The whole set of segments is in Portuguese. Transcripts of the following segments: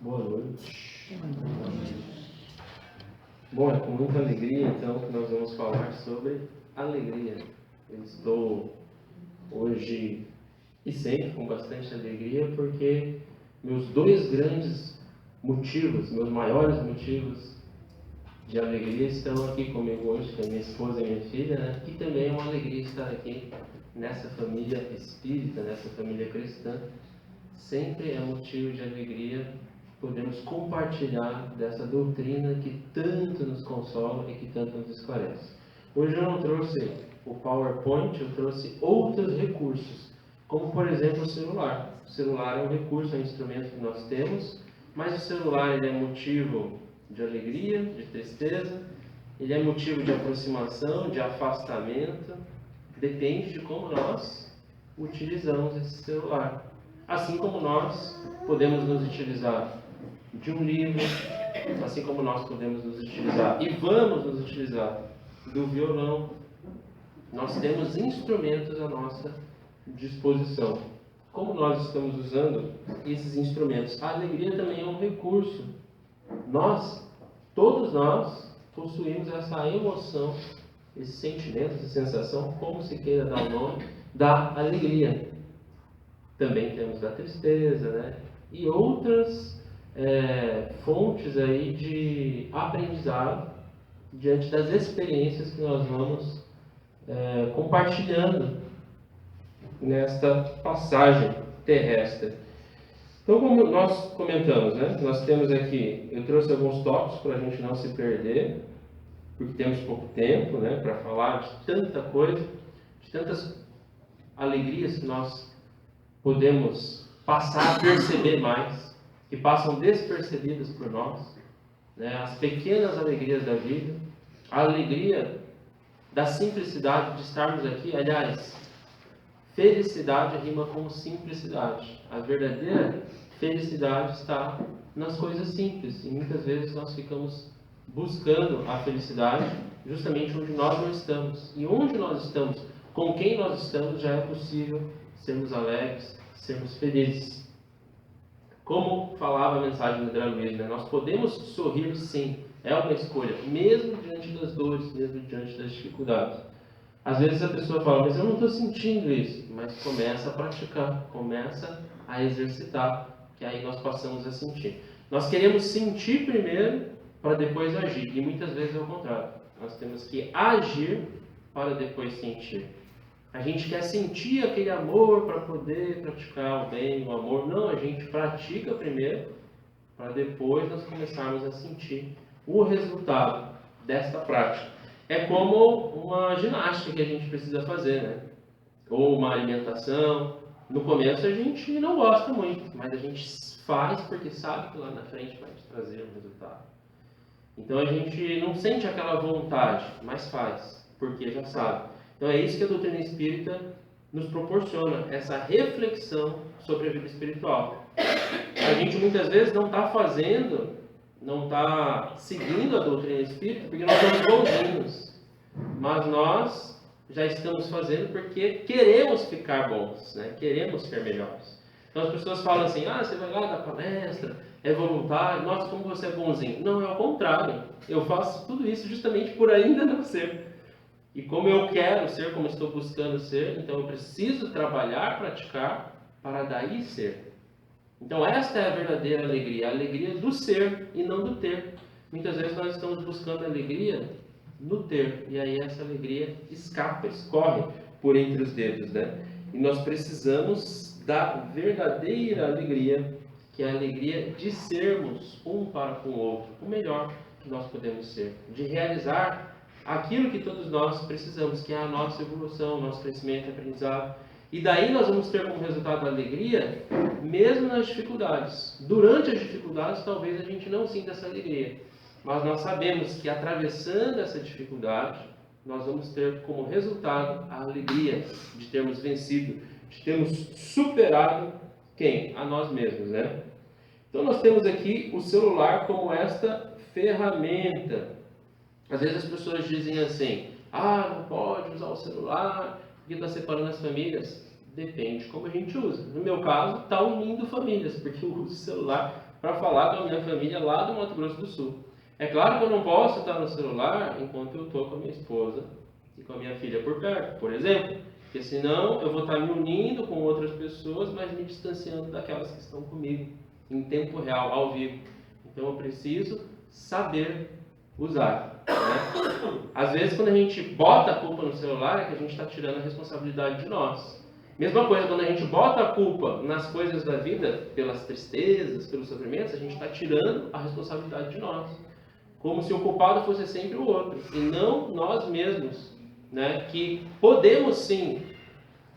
Boa noite. Bom, é com muita alegria então que nós vamos falar sobre alegria. Eu estou hoje e sempre com bastante alegria porque meus dois grandes motivos, meus maiores motivos de alegria estão aqui comigo hoje, que é minha esposa e minha filha, né? E também é uma alegria estar aqui nessa família espírita, nessa família cristã. Sempre é motivo de alegria podemos compartilhar dessa doutrina que tanto nos consola e que tanto nos esclarece. Hoje eu não trouxe o PowerPoint, eu trouxe outros recursos, como por exemplo o celular. O celular é um recurso, é um instrumento que nós temos, mas o celular ele é motivo de alegria, de tristeza, ele é motivo de aproximação, de afastamento, depende de como nós utilizamos esse celular. Assim como nós podemos nos utilizar de um livro, assim como nós podemos nos utilizar e vamos nos utilizar do violão, nós temos instrumentos à nossa disposição. Como nós estamos usando esses instrumentos? A alegria também é um recurso. Todos nós, possuímos essa emoção, esse sentimento, essa sensação, como se queira dar o nome, da alegria. Também temos da tristeza, né? E outras fontes aí de aprendizado diante das experiências que nós vamos compartilhando nesta passagem terrestre. Então, como nós comentamos, né? Nós temos aqui, eu trouxe alguns tópicos para a gente não se perder, porque temos pouco tempo, né? Para falar de tanta coisa, de tantas alegrias que nós podemos passar a perceber mais, que passam despercebidas por nós, né? As pequenas alegrias da vida, a alegria da simplicidade de estarmos aqui. Aliás, felicidade rima com simplicidade. A verdadeira felicidade está nas coisas simples, e muitas vezes nós ficamos buscando a felicidade justamente onde nós não estamos. E onde nós estamos, com quem nós estamos, já é possível sermos alegres, sermos felizes. Como falava a mensagem do André Luiz, né? Nós podemos sorrir sim, é uma escolha, mesmo diante das dores, mesmo diante das dificuldades. Às vezes a pessoa fala, mas eu não estou sentindo isso, mas começa a praticar, começa a exercitar, que aí nós passamos a sentir. Nós queremos sentir primeiro para depois agir, e muitas vezes é o contrário. Nós temos que agir para depois sentir. A gente quer sentir aquele amor para poder praticar o bem, o amor. Não, a gente pratica primeiro para depois nós começarmos a sentir o resultado desta prática. É como uma ginástica que a gente precisa fazer, né? Ou uma alimentação. No começo a gente não gosta muito, mas a gente faz porque sabe que lá na frente vai te trazer um resultado. Então a gente não sente aquela vontade, mas faz, porque já sabe. Então é isso que a doutrina espírita nos proporciona, essa reflexão sobre a vida espiritual. A gente muitas vezes não está fazendo, não está seguindo a doutrina espírita porque nós somos bonzinhos, mas nós já estamos fazendo porque queremos ficar bons, né? Queremos ser melhores. Então as pessoas falam assim, você vai lá dar palestra, é voluntário, nossa, como você é bonzinho. Não, é o contrário, eu faço tudo isso justamente por ainda não ser. E como eu quero ser, como estou buscando ser, então eu preciso trabalhar, praticar, para daí ser. Então esta é a verdadeira alegria, a alegria do ser e não do ter. Muitas vezes nós estamos buscando alegria no ter, e aí essa alegria escapa, escorre por entre os dedos, né? E nós precisamos da verdadeira alegria, que é a alegria de sermos um para com o outro, o melhor que nós podemos ser, de realizar aquilo que todos nós precisamos, que é a nossa evolução, o nosso crescimento e aprendizado. E daí nós vamos ter como resultado a alegria, mesmo nas dificuldades. Durante as dificuldades, talvez a gente não sinta essa alegria. Mas nós sabemos que atravessando essa dificuldade, nós vamos ter como resultado a alegria de termos vencido, de termos superado quem? A nós mesmos, né? Então nós temos aqui o celular como esta ferramenta. Às vezes as pessoas dizem assim, não pode usar o celular, porque está separando as famílias. Depende de como a gente usa. No meu caso, está unindo famílias, porque eu uso o celular para falar com a minha família lá do Mato Grosso do Sul. É claro que eu não posso estar no celular enquanto eu estou com a minha esposa e com a minha filha por perto, por exemplo. Porque senão eu vou estar me unindo com outras pessoas, mas me distanciando daquelas que estão comigo, em tempo real, ao vivo. Então eu preciso saber usar. Né? Às vezes quando a gente bota a culpa no celular, é que a gente está tirando a responsabilidade de nós. Mesma coisa, quando a gente bota a culpa nas coisas da vida, pelas tristezas, pelos sofrimentos, a gente está tirando a responsabilidade de nós. Como se o culpado fosse sempre o outro, e não nós mesmos. Né? Que podemos sim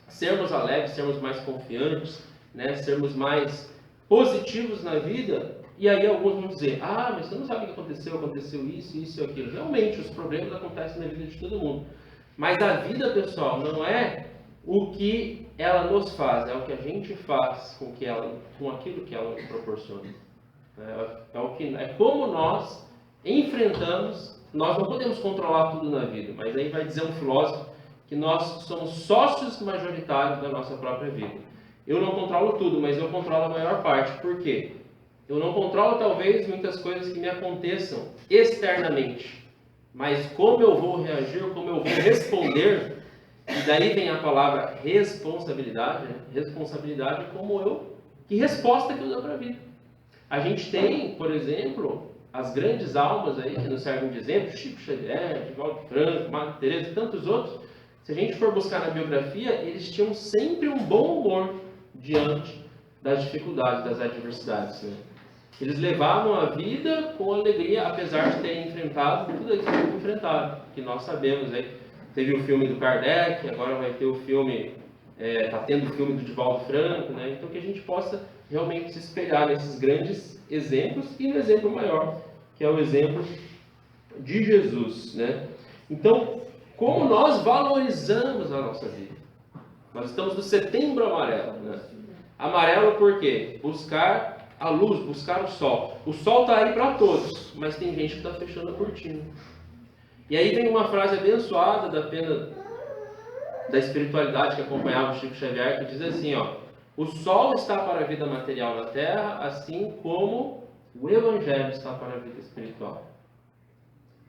sermos alegres, sermos mais confiantes, né? Sermos mais positivos na vida. E aí alguns vão dizer, mas você não sabe o que aconteceu isso, isso e aquilo. Realmente, os problemas acontecem na vida de todo mundo. Mas a vida, pessoal, não é o que ela nos faz, é o que a gente faz com aquilo que ela nos proporciona. É como nós enfrentamos. Nós não podemos controlar tudo na vida, mas aí vai dizer um filósofo que nós somos sócios majoritários da nossa própria vida. Eu não controlo tudo, mas eu controlo a maior parte. Por quê? Eu não controlo talvez muitas coisas que me aconteçam externamente, mas como eu vou reagir, como eu vou responder, e daí vem a palavra responsabilidade. Né? Responsabilidade é que resposta que eu dou para a vida. A gente tem, por exemplo, as grandes almas aí que nos servem de exemplo, Chico Xavier, Divaldo Franco, Madre Teresa e tantos outros. Se a gente for buscar na biografia, eles tinham sempre um bom humor diante das dificuldades, das adversidades. Né? Eles levavam a vida com alegria, apesar de terem enfrentado tudo aquilo que enfrentaram, que nós sabemos. Aí. Teve o filme do Kardec, agora vai ter o filme, está tendo o filme do Divaldo Franco, né? Então que a gente possa realmente se espelhar nesses grandes exemplos e no exemplo maior, que é o exemplo de Jesus. Né? Então, como nós valorizamos a nossa vida? Nós estamos no Setembro Amarelo. Né? Amarelo por quê? Buscar a luz, buscar o sol. O sol está aí para todos, mas tem gente que está fechando a cortina. E aí vem uma frase abençoada da espiritualidade que acompanhava o Chico Xavier, que diz assim, o sol está para a vida material na Terra, assim como o Evangelho está para a vida espiritual.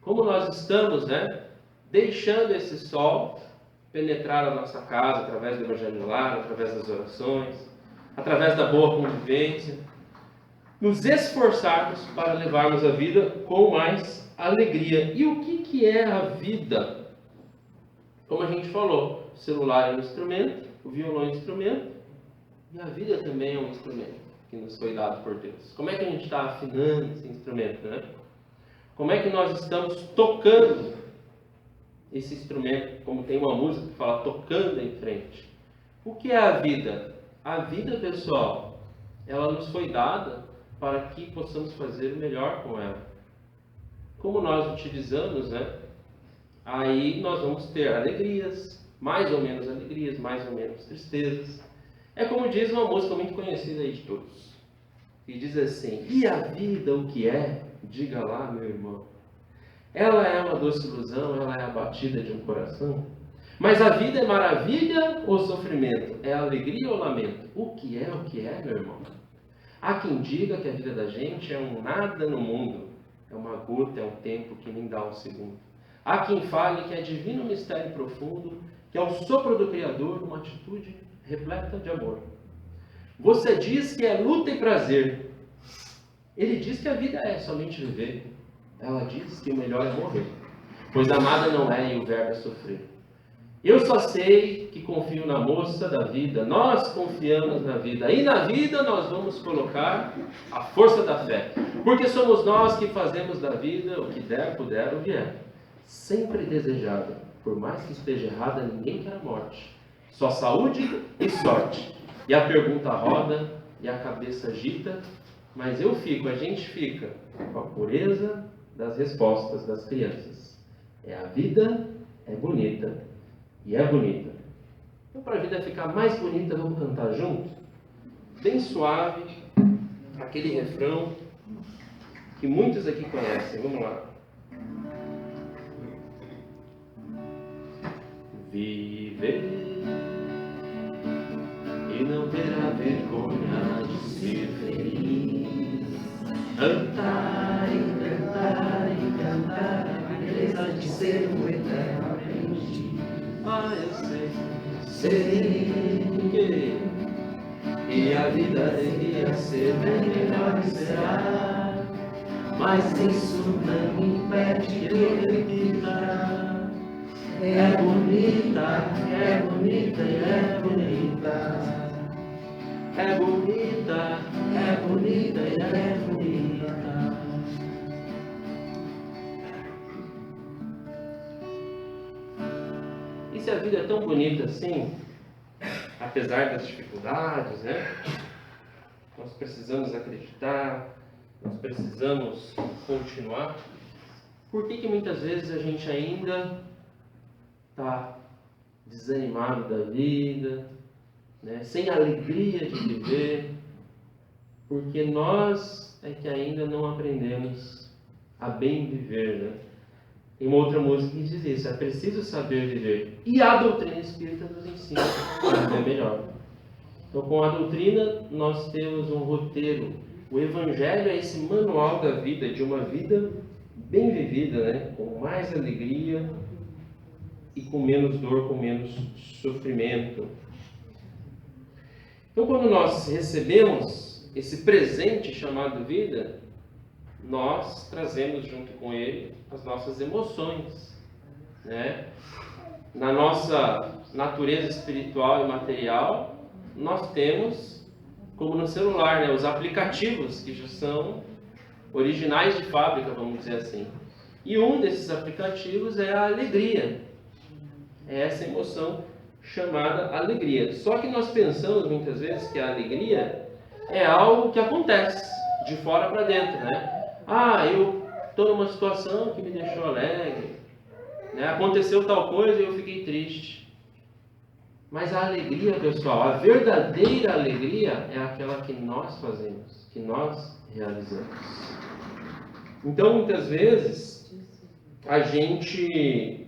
Como nós estamos, né, deixando esse sol penetrar a nossa casa através do Evangelho do Lar, através das orações, através da boa convivência, nos esforçarmos para levarmos a vida com mais alegria. E o que é a vida? Como a gente falou, o celular é um instrumento, o violão é um instrumento, e a vida também é um instrumento que nos foi dado por Deus. Como é que a gente está afinando esse instrumento, né? Como é que nós estamos tocando esse instrumento, como tem uma música que fala tocando em frente? O que é a vida? A vida, pessoal, ela nos foi dada para que possamos fazer o melhor com ela. Como nós utilizamos, né? Aí nós vamos ter alegrias, mais ou menos tristezas. É como diz uma música muito conhecida aí de todos. E diz assim, e a vida o que é? Diga lá, meu irmão. Ela é uma doce ilusão, ela é a batida de um coração. Mas a vida é maravilha ou sofrimento? É alegria ou lamento? O que é, meu irmão? Há quem diga que a vida da gente é um nada no mundo. É uma gota, é um tempo que nem dá um segundo. Há quem fale que é divino mistério profundo, que é o sopro do Criador, uma atitude repleta de amor. Você diz que é luta e prazer. Ele diz que a vida é somente viver. Ela diz que o melhor é morrer. Pois amada não é e o verbo é sofrer. Eu só sei que confio na moça da vida. Nós confiamos na vida. E na vida nós vamos colocar a força da fé. Porque somos nós que fazemos da vida o que der, puder ou vier. Sempre desejada. Por mais que esteja errada, ninguém quer a morte. Só saúde e sorte. E a pergunta roda e a cabeça agita. Mas a gente fica com a pureza das respostas das crianças. A vida é bonita. E é bonita. Então, para a vida ficar mais bonita, vamos cantar junto? Bem suave, aquele refrão que muitos aqui conhecem. Vamos lá. Viver e não terá vergonha de ser feliz. Cantar e cantar e cantar, a beleza de ser um eterno aprendiz. Ah, eu sei. Sei que a vida devia ser bem melhor e será, mas isso não me impede de eu repita. É bonita, é bonita e é bonita. É bonita, é bonita e é bonita. E se a vida é tão bonita assim, apesar das dificuldades, né? Nós precisamos acreditar, nós precisamos continuar. Por que muitas vezes a gente ainda está desanimado da vida, né? Sem alegria de viver? Porque nós é que ainda não aprendemos a bem viver, né? Tem uma outra música que diz isso: é preciso saber viver. E a doutrina espírita nos ensina a viver melhor. Então, com a doutrina, nós temos um roteiro. O Evangelho é esse manual da vida, de uma vida bem vivida, né? Com mais alegria e com menos dor, com menos sofrimento. Então, quando nós recebemos esse presente chamado vida, nós trazemos junto com ele as nossas emoções, né? Na nossa natureza espiritual e material, nós temos, como no celular, né, os aplicativos que já são originais de fábrica, vamos dizer assim. E um desses aplicativos é a alegria. É essa emoção chamada alegria. Só que nós pensamos muitas vezes que a alegria é algo que acontece de fora para dentro, né? Ah, eu estou numa situação que me deixou alegre, né? Aconteceu tal coisa e eu fiquei triste. Mas a alegria, pessoal, a verdadeira alegria é aquela que nós fazemos, que nós realizamos. Então, muitas vezes, a gente,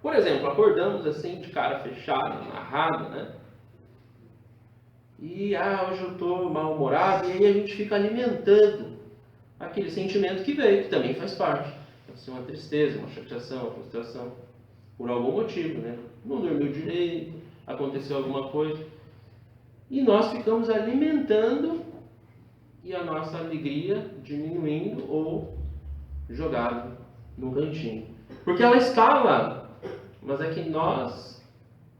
por exemplo, acordamos assim de cara fechada, amarrada, né? E, hoje eu estou mal-humorado, e aí a gente fica alimentando aquele sentimento que veio, que também faz parte. Pode ser uma tristeza, uma chateação, uma frustração, por algum motivo, né? Não dormiu direito, aconteceu alguma coisa. E nós ficamos alimentando e a nossa alegria diminuindo ou jogada no cantinho. Porque ela está lá, mas é que nós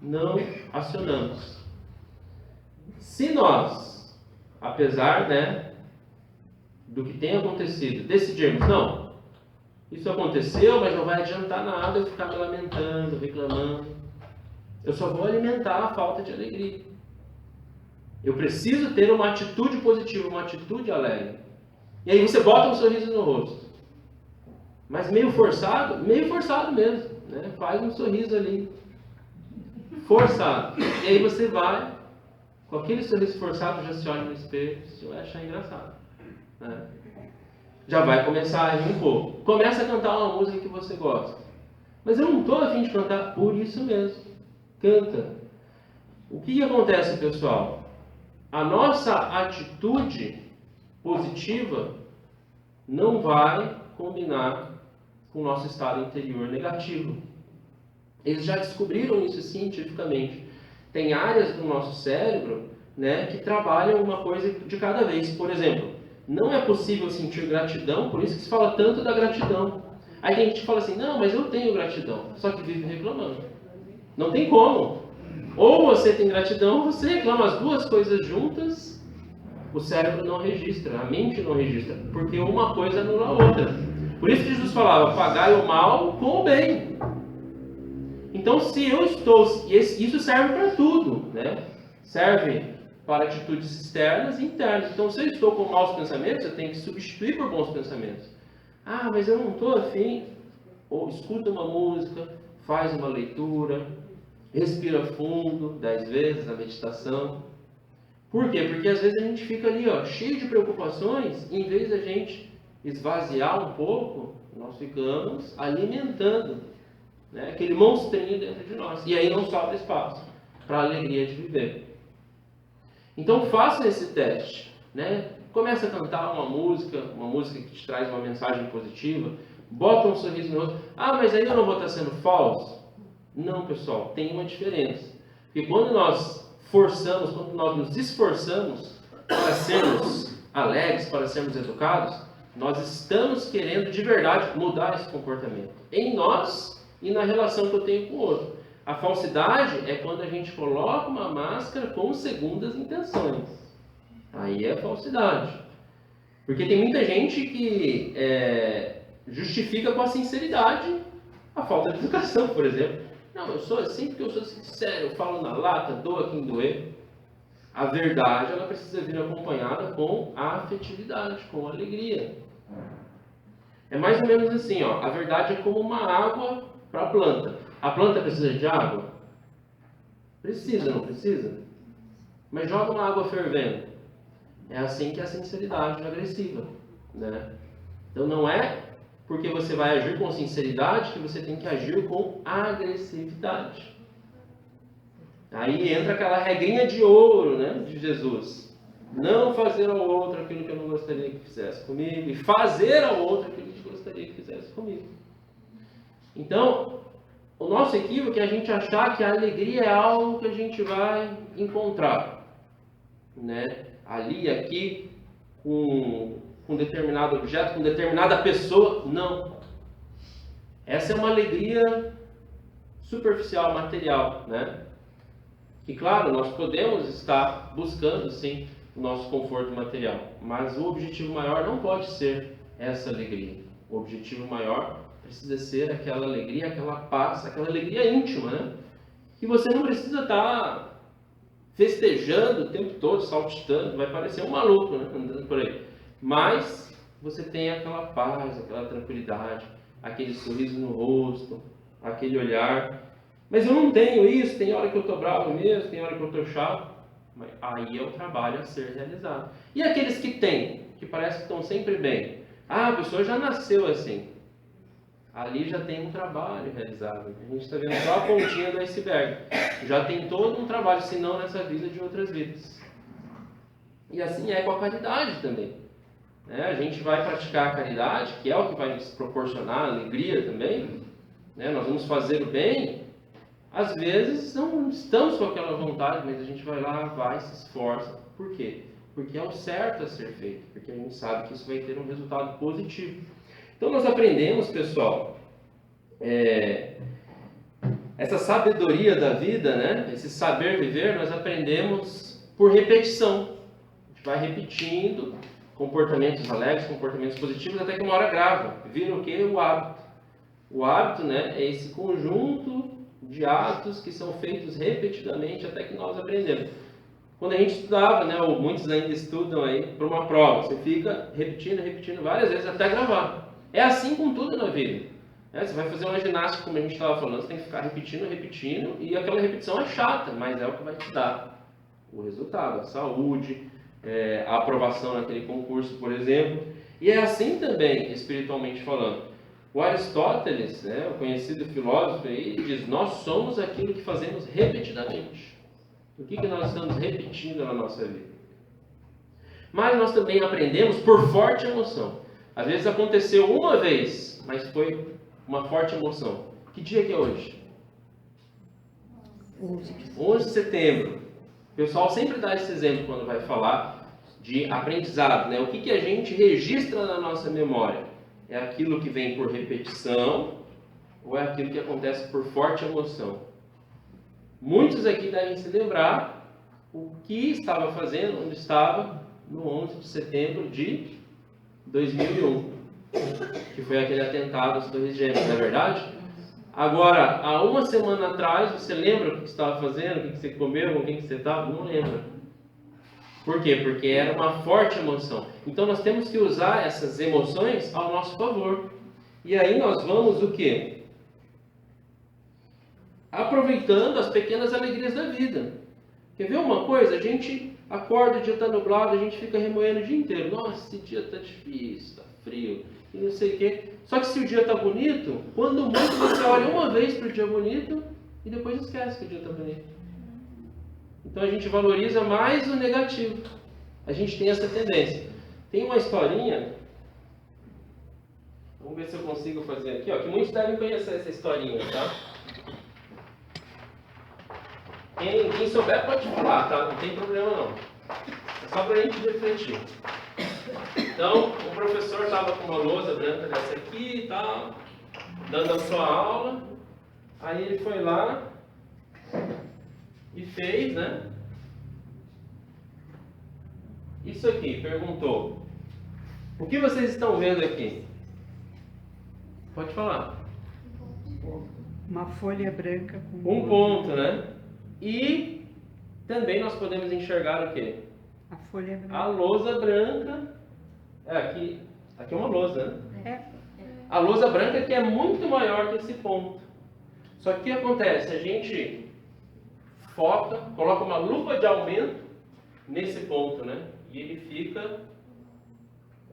não acionamos. Se nós, apesar, né, do que tem acontecido, decidirmos, não, isso aconteceu, mas não vai adiantar nada eu ficar me lamentando, reclamando. Eu só vou alimentar a falta de alegria. Eu preciso ter uma atitude positiva, uma atitude alegre. E aí você bota um sorriso no rosto. Mas meio forçado mesmo, né? Faz um sorriso ali, forçado. E aí você vai, com aquele sorriso forçado, já se olha no espelho, você vai achar engraçado, né? Já vai começar a rir um pouco. Começa a cantar uma música que você gosta. Mas eu não estou a fim de cantar por isso mesmo. Canta. O que acontece, pessoal? A nossa atitude positiva não vai combinar com o nosso estado interior negativo. Eles já descobriram isso cientificamente. Tem áreas do nosso cérebro, né, que trabalham uma coisa de cada vez. Por exemplo, não é possível sentir gratidão, por isso que se fala tanto da gratidão. Aí tem gente que fala assim, não, mas eu tenho gratidão, só que vive reclamando. Não tem como. Ou você tem gratidão, ou você reclama. As duas coisas juntas, o cérebro não registra, a mente não registra, porque uma coisa anula a outra. Por isso que Jesus falava, pagai o mal com o bem. Então, se eu estou... Isso serve para tudo, né? Serve para atitudes externas e internas. Então, se eu estou com maus pensamentos, eu tenho que substituir por bons pensamentos. Ah, mas eu não estou afim. Ou escuta uma música, faz uma leitura, respira fundo 10 vezes na meditação. Por quê? Porque às vezes a gente fica ali, cheio de preocupações, e em vez da gente esvaziar um pouco, nós ficamos alimentando, né, aquele monstrinho dentro de nós. E aí não sobra espaço para a alegria de viver. Então faça esse teste, né? começa a cantar uma música que te traz uma mensagem positiva, bota um sorriso no rosto. Ah, mas aí eu não vou estar sendo falso? Não, pessoal, tem uma diferença. Porque quando nós forçamos, quando nós nos esforçamos para sermos alegres, para sermos educados, nós estamos querendo de verdade mudar esse comportamento em nós e na relação que eu tenho com o outro. A falsidade é quando a gente coloca uma máscara com segundas intenções. Aí é falsidade. Porque tem muita gente que justifica com a sinceridade a falta de educação, por exemplo. Não, eu sou assim porque eu sou sincero, eu falo na lata, doa quem doer. A verdade, ela precisa vir acompanhada com a afetividade, com a alegria. É mais ou menos assim, ó, a verdade é como uma água para a planta. A planta precisa de água? Precisa, não precisa? Mas joga uma água fervendo. É assim que é a sinceridade agressiva, né? Então não é porque você vai agir com sinceridade que você tem que agir com agressividade. Aí entra aquela regrinha de ouro, né, de Jesus. Não fazer ao outro aquilo que eu não gostaria que fizesse comigo, e fazer ao outro aquilo que eu gostaria que fizesse comigo. Então, o nosso equívoco é a gente achar que a alegria é algo que a gente vai encontrar, né? Ali, aqui, com determinado objeto, com determinada pessoa. Não. Essa é uma alegria superficial, material, né? Que, claro, nós podemos estar buscando, sim, o nosso conforto material, mas o objetivo maior não pode ser essa alegria. O objetivo maior precisa ser aquela alegria, aquela paz, aquela alegria íntima, né? Que você não precisa estar festejando o tempo todo, saltitando, vai parecer um maluco, né, andando por aí. Mas você tem aquela paz, aquela tranquilidade, aquele sorriso no rosto, aquele olhar. Mas eu não tenho isso, tem hora que eu estou bravo mesmo, tem hora que eu estou chato. Mas aí é o trabalho a ser realizado. E aqueles que têm, que parece que estão sempre bem? Ah, a pessoa já nasceu assim. Ali já tem um trabalho realizado. A gente está vendo só a pontinha do iceberg. Já tem todo um trabalho, se não nessa vida, de outras vidas. E assim é com a caridade também. A gente vai praticar a caridade, que é o que vai nos proporcionar alegria também. Nós vamos fazer o bem. Às vezes não estamos com aquela vontade, mas a gente vai lá, vai, se esforça. Por quê? Porque é o certo a ser feito. Porque a gente sabe que isso vai ter um resultado positivo. Então nós aprendemos, pessoal, essa sabedoria da vida, né? Esse saber viver, nós aprendemos por repetição. A gente vai repetindo comportamentos alegres, comportamentos positivos, até que uma hora grava. Vira o quê? O hábito. O hábito, né, é esse conjunto de atos que são feitos repetidamente até que nós aprendemos. Quando a gente estudava, né, ou muitos ainda estudam aí para uma prova, você fica repetindo várias vezes até gravar. É assim com tudo na vida. Você vai fazer uma ginástica, como a gente estava falando, você tem que ficar repetindo, e aquela repetição é chata, mas é o que vai te dar o resultado, a saúde, a aprovação naquele concurso, por exemplo. E é assim também, espiritualmente falando. O Aristóteles, né, o conhecido filósofo, ele diz: nós somos aquilo que fazemos repetidamente. O que nós estamos repetindo na nossa vida? Mas nós também aprendemos por forte emoção. Às vezes aconteceu uma vez, mas foi uma forte emoção. Que dia que é hoje? 11 de setembro. O pessoal sempre dá esse exemplo quando vai falar de aprendizado, né? O que a gente registra na nossa memória? É aquilo que vem por repetição ou é aquilo que acontece por forte emoção? Muitos aqui devem se lembrar o que estava fazendo, onde estava no 11 de setembro de 2001, que foi aquele atentado às Torres Gêmeas, não é verdade? Agora, há uma semana atrás, você lembra o que você estava fazendo, o que você comeu, com quem você estava? Não lembra. Por quê? Porque era uma forte emoção. Então nós temos que usar essas emoções ao nosso favor. E aí nós vamos o quê? Aproveitando as pequenas alegrias da vida. Quer ver uma coisa? A gente acorda, o dia está nublado, a gente fica remoendo o dia inteiro. Nossa, esse dia está difícil, está frio, e não sei o quê. Só que se o dia está bonito, quando muito você olha uma vez para o dia bonito e depois esquece que o dia está bonito. Então a gente valoriza mais o negativo. A gente tem essa tendência. Tem uma historinha, vamos ver se eu consigo fazer aqui, ó, que muitos devem conhecer essa historinha, tá? Quem souber pode falar, tá? Não tem problema não. É só pra gente refletir. Então, o professor estava com uma lousa branca dessa aqui e tal, dando a sua aula. Aí ele foi lá e fez, né? Isso aqui, perguntou. O que vocês estão vendo aqui? Pode falar. Uma folha branca com Um ponto, né? E também nós podemos enxergar o quê? a folha branca. A lousa branca. Aqui é uma lousa, né? É. A lousa branca que é muito maior que esse ponto. Só que o que acontece? A gente foca, coloca uma lupa de aumento nesse ponto, né? E ele fica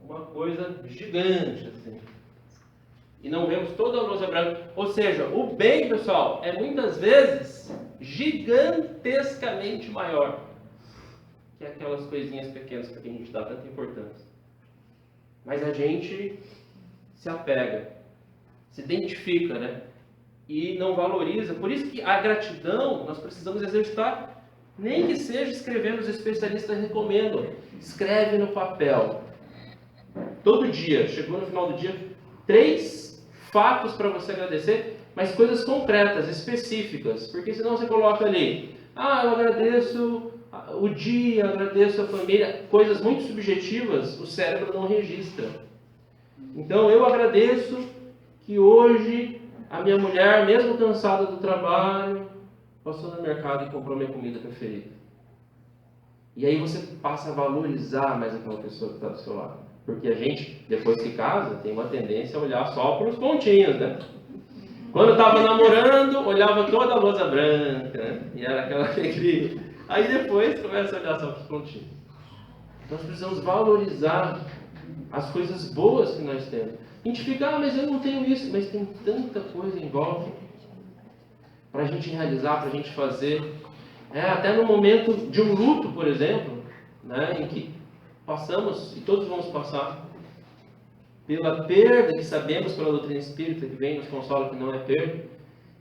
uma coisa gigante, assim. E não vemos toda a lousa branca. Ou seja, o bem, pessoal, é muitas vezes gigantescamente maior que aquelas coisinhas pequenas para quem a gente dá tanta importância. Mas a gente se apega, se identifica, né? E não valoriza. Por isso que a gratidão nós precisamos exercitar, nem que seja escrevendo, os especialistas recomendam. Escreve no papel. Todo dia, chegou no final do dia, 3 fatos para você agradecer, mas coisas concretas, específicas. Porque senão você coloca ali, eu agradeço o dia, agradeço a família, coisas muito subjetivas, o cérebro não registra. Então eu agradeço que hoje a minha mulher, mesmo cansada do trabalho, passou no mercado e comprou minha comida preferida. E aí você passa a valorizar mais aquela pessoa que está do seu lado. Porque a gente, depois que casa, tem uma tendência a olhar só para os pontinhos, né? Quando estava namorando, olhava toda a lousa branca, né? E era aquela alegria. Aí depois começa a olhar só para os pontinhos. Então nós precisamos valorizar as coisas boas que nós temos. A gente fica, mas eu não tenho isso. Mas tem tanta coisa em volta para a gente realizar, para a gente fazer. Até no momento de um luto, por exemplo, né, em que passamos, e todos vamos passar, pela perda que sabemos pela doutrina espírita, que vem nos consola que não é perda.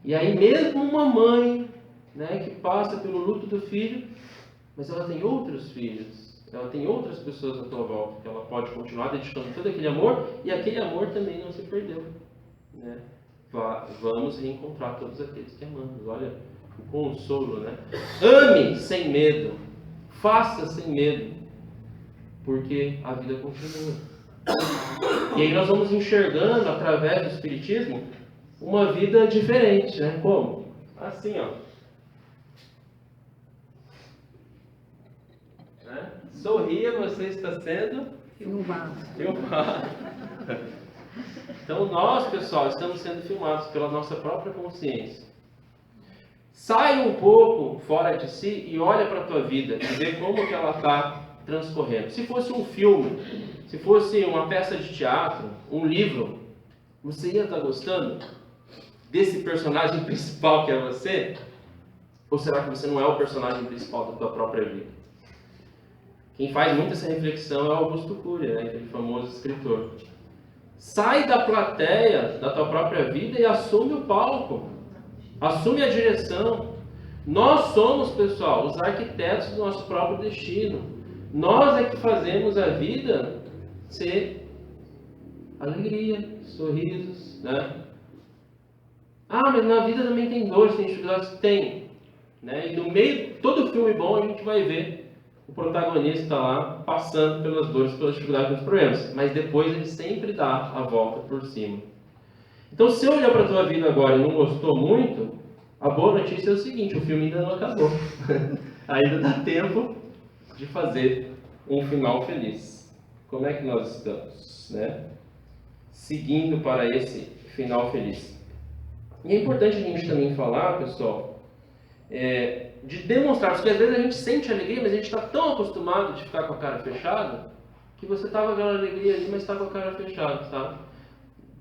E aí mesmo uma mãe, né, que passa pelo luto do filho, mas ela tem outros filhos, ela tem outras pessoas à sua volta, que ela pode continuar dedicando todo aquele amor, e aquele amor também não se perdeu, né? Vamos reencontrar todos aqueles que amamos. Olha o consolo, né? Ame sem medo, faça sem medo, porque a vida continua. E aí nós vamos enxergando através do Espiritismo uma vida diferente, né? Como? Assim, ó. Né? Sorria, você está sendo Filmado. filmado. Então nós, pessoal, estamos sendo filmados pela nossa própria consciência. Sai um pouco fora de si e olha para a tua vida e vê como que ela está transcorrendo. Se fosse um filme, se fosse uma peça de teatro, um livro, você ia estar gostando desse personagem principal que é você? Ou será que você não é o personagem principal da tua própria vida? Quem faz muito essa reflexão é o Augusto Cury, né? Aquele famoso escritor. Sai da plateia da tua própria vida e assume o palco. Assume a direção. Nós somos, pessoal, os arquitetos do nosso próprio destino. Nós é que fazemos a vida ser alegria, sorrisos, né? Mas na vida também tem dores, tem dificuldades? Tem. Né? E no meio, todo filme bom a gente vai ver o protagonista lá passando pelas dores, pelas dificuldades, pelos problemas. Mas depois ele sempre dá a volta por cima. Então, se eu olhar para a tua vida agora e não gostou muito, a boa notícia é o seguinte, o filme ainda não acabou. Ainda dá tempo de fazer um final feliz. Como é que nós estamos, né? Seguindo para esse final feliz. E é importante a gente também falar, pessoal, de demonstrar, porque às vezes a gente sente alegria, mas a gente está tão acostumado de ficar com a cara fechada, que você estava vendo alegria ali, mas está com a cara fechada, sabe?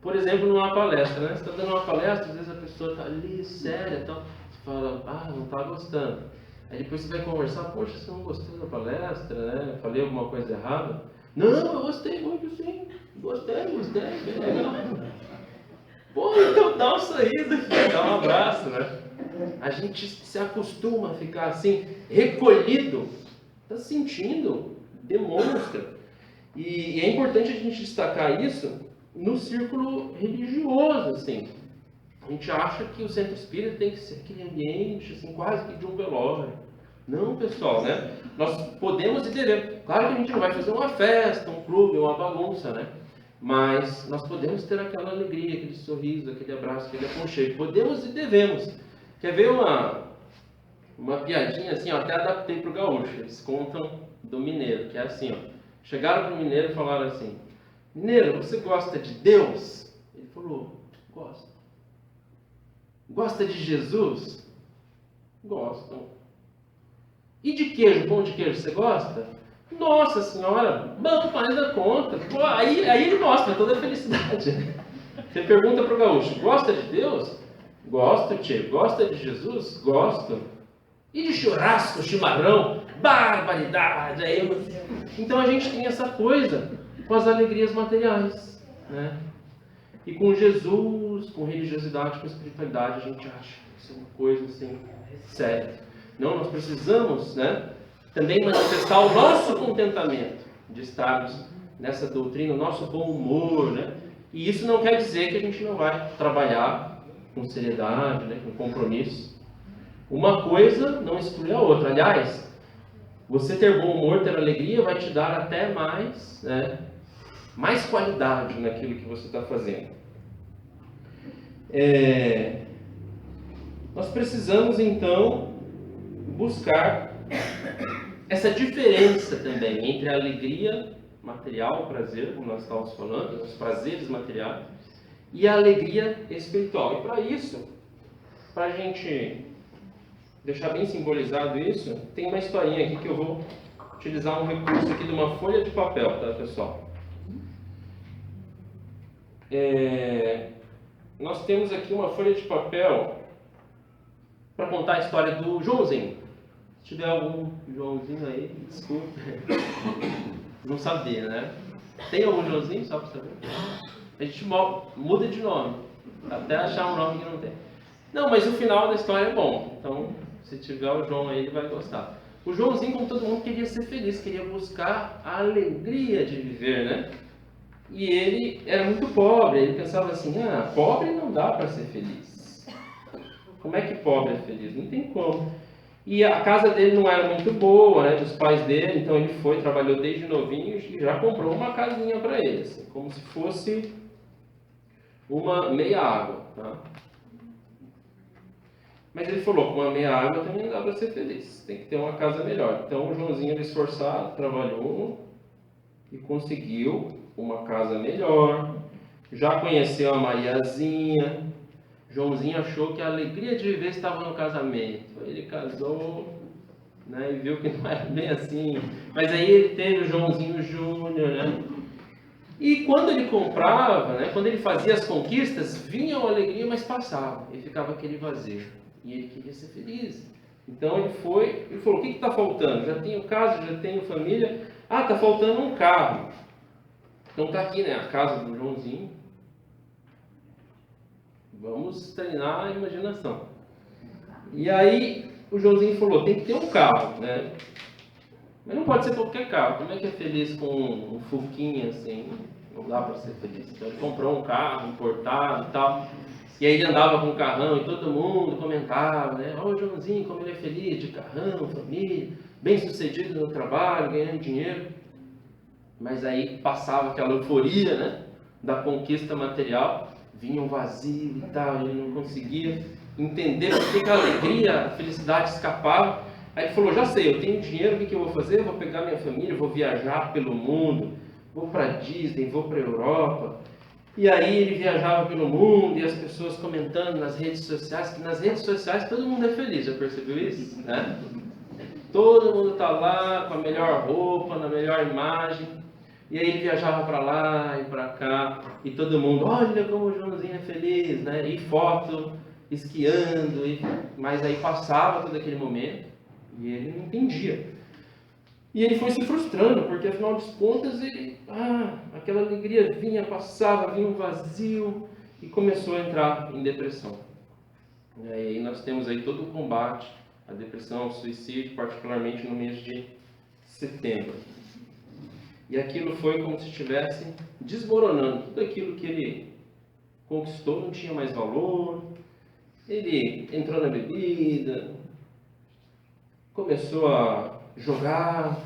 Por exemplo, numa palestra, né? Você está dando uma palestra, às vezes a pessoa está ali, séria, então você fala, não está gostando. Aí depois você vai conversar, poxa, você não gostou da palestra, né? Falei alguma coisa errada. Não, eu gostei muito, sim. Gostei, bem legal. Pô, então dá um sorriso aqui, dá um abraço, né? A gente se acostuma a ficar assim, recolhido. Está sentindo, demonstra. E é importante a gente destacar isso no círculo religioso, assim. A gente acha que o centro espírita tem que ser aquele ambiente, assim, quase que de um velório. Não, pessoal, né? Nós podemos e devemos. Claro que a gente não vai fazer uma festa, um clube, uma bagunça, né? Mas nós podemos ter aquela alegria, aquele sorriso, aquele abraço, aquele aconchego. Podemos e devemos. Quer ver uma piadinha assim, ó, até adaptei para o gaúcho. Eles contam do mineiro, que é assim, ó. Chegaram para o mineiro e falaram assim: Mineiro, você gosta de Deus? Ele falou: gosto. Gosta de Jesus? Gosto. E de queijo, pão de queijo, você gosta? Nossa senhora, bom mais da conta. Pô, aí ele mostra toda a felicidade. Você pergunta para o gaúcho: gosta de Deus? Gosto, tio. Gosta de Jesus? Gosto. E de churrasco, chimarrão? Barbaridade! Então a gente tem essa coisa com as alegrias materiais, né? E com Jesus, com religiosidade, com espiritualidade, a gente acha que isso é uma coisa assim, séria. Não, nós precisamos, né, também manifestar o nosso contentamento de estarmos nessa doutrina, o nosso bom humor, né? E isso não quer dizer que a gente não vai trabalhar com seriedade, né, com compromisso. Uma coisa não exclui a outra. Aliás, você ter bom humor, ter alegria, vai te dar até mais, né, mais qualidade naquilo que você está fazendo. Nós precisamos, então, buscar essa diferença também entre a alegria material, o prazer, como nós estávamos falando, os prazeres materiais, e a alegria espiritual. E para isso, para a gente deixar bem simbolizado isso, tem uma historinha aqui que eu vou utilizar um recurso aqui de uma folha de papel, tá, pessoal? Nós temos aqui uma folha de papel para contar a história do Joãozinho. Se tiver algum Joãozinho aí, desculpe. Não sabia, né? Tem algum Joãozinho, só para saber? A gente muda de nome, até achar um nome que não tem. Não, mas o final da história é bom. Então, se tiver o João aí, ele vai gostar. O Joãozinho, como todo mundo, queria ser feliz, queria buscar a alegria de viver, né? E ele era muito pobre, ele pensava assim: pobre não dá para ser feliz. Como é que pobre é feliz? Não tem como. E a casa dele não era muito boa, né, dos pais dele, então ele trabalhou desde novinho e já comprou uma casinha para ele, assim, como se fosse uma meia água, tá? Mas ele falou que uma meia água também não dá para ser feliz, tem que ter uma casa melhor. Então o Joãozinho era esforçado, trabalhou e conseguiu uma casa melhor, já conheceu a Mariazinha. Joãozinho achou que a alegria de viver estava no casamento. Ele casou, né, e viu que não era bem assim. Mas aí ele teve o Joãozinho Júnior, né? E quando ele comprava, né, quando ele fazia as conquistas, vinha uma alegria, mas passava. E ficava aquele vazio. E ele queria ser feliz. Então ele falou: o que está faltando? Já tenho casa, já tenho família. Está faltando um carro. Então está aqui, né, a casa do Joãozinho. Vamos treinar a imaginação. E aí o Joãozinho falou: tem que ter um carro, né? Mas não pode ser qualquer carro. Como é que é feliz com um Fusquinha assim? Não dá para ser feliz. Então ele comprou um carro importado e tal. E aí ele andava com o carrão e todo mundo comentava, né? Ó, o Joãozinho, como ele é feliz, de carrão, família, bem sucedido no trabalho, ganhando dinheiro. Mas aí passava aquela euforia, né, da conquista material. Vinha um vazio e tal, ele não conseguia entender por que a alegria, a felicidade escapava. Aí ele falou: já sei, eu tenho dinheiro, o que eu vou fazer? Eu vou pegar minha família, vou viajar pelo mundo, vou para Disney, vou para a Europa. E aí ele viajava pelo mundo e as pessoas comentando nas redes sociais, que nas redes sociais todo mundo é feliz, já percebeu isso? Né? Todo mundo está lá com a melhor roupa, na melhor imagem. E aí ele viajava para lá e para cá, e todo mundo: olha como o Joãozinho é feliz, né? E foto, esquiando, mas aí passava todo aquele momento, e ele não entendia. E ele foi se frustrando, porque afinal de contas, aquela alegria vinha, passava, vinha um vazio, e começou a entrar em depressão. E aí nós temos aí todo o combate à depressão, ao suicídio, particularmente no mês de setembro. E aquilo foi como se estivesse desmoronando. Tudo aquilo que ele conquistou não tinha mais valor. Ele entrou na bebida, começou a jogar,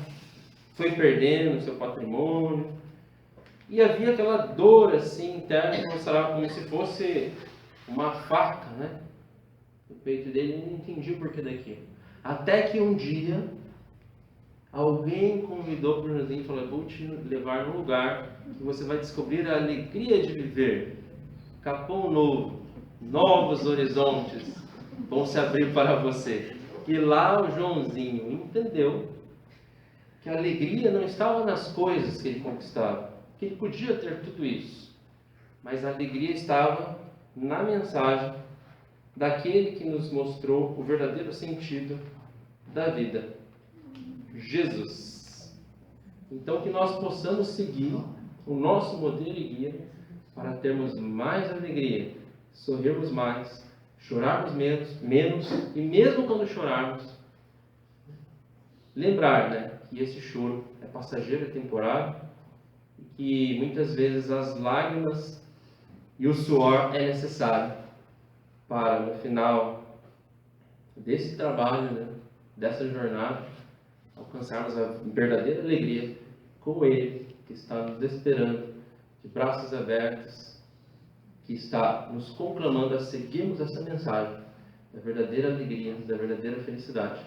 foi perdendo seu patrimônio. E havia aquela dor assim interna que mostrava como se fosse uma faca, né? No peito dele. Ele não entendia o porquê daquilo. Até que um dia alguém convidou para o Joãozinho e falou: vou te levar num lugar que você vai descobrir a alegria de viver. Capão novo, novos horizontes vão se abrir para você. E lá o Joãozinho entendeu que a alegria não estava nas coisas que ele conquistava, que ele podia ter tudo isso, mas a alegria estava na mensagem daquele que nos mostrou o verdadeiro sentido da vida, Jesus. Então que nós possamos seguir o nosso modelo e guia para termos mais alegria, sorrirmos mais, chorarmos menos, e mesmo quando chorarmos, lembrar, né, que esse choro é passageiro, é temporário, e que muitas vezes as lágrimas e o suor é necessário para, no final desse trabalho, né, dessa jornada, alcançarmos a verdadeira alegria com Ele, que está nos esperando, de braços abertos, que está nos conclamando a seguirmos essa mensagem da verdadeira alegria, da verdadeira felicidade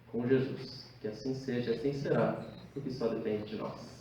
com Jesus. Que assim seja, assim será, porque só depende de nós.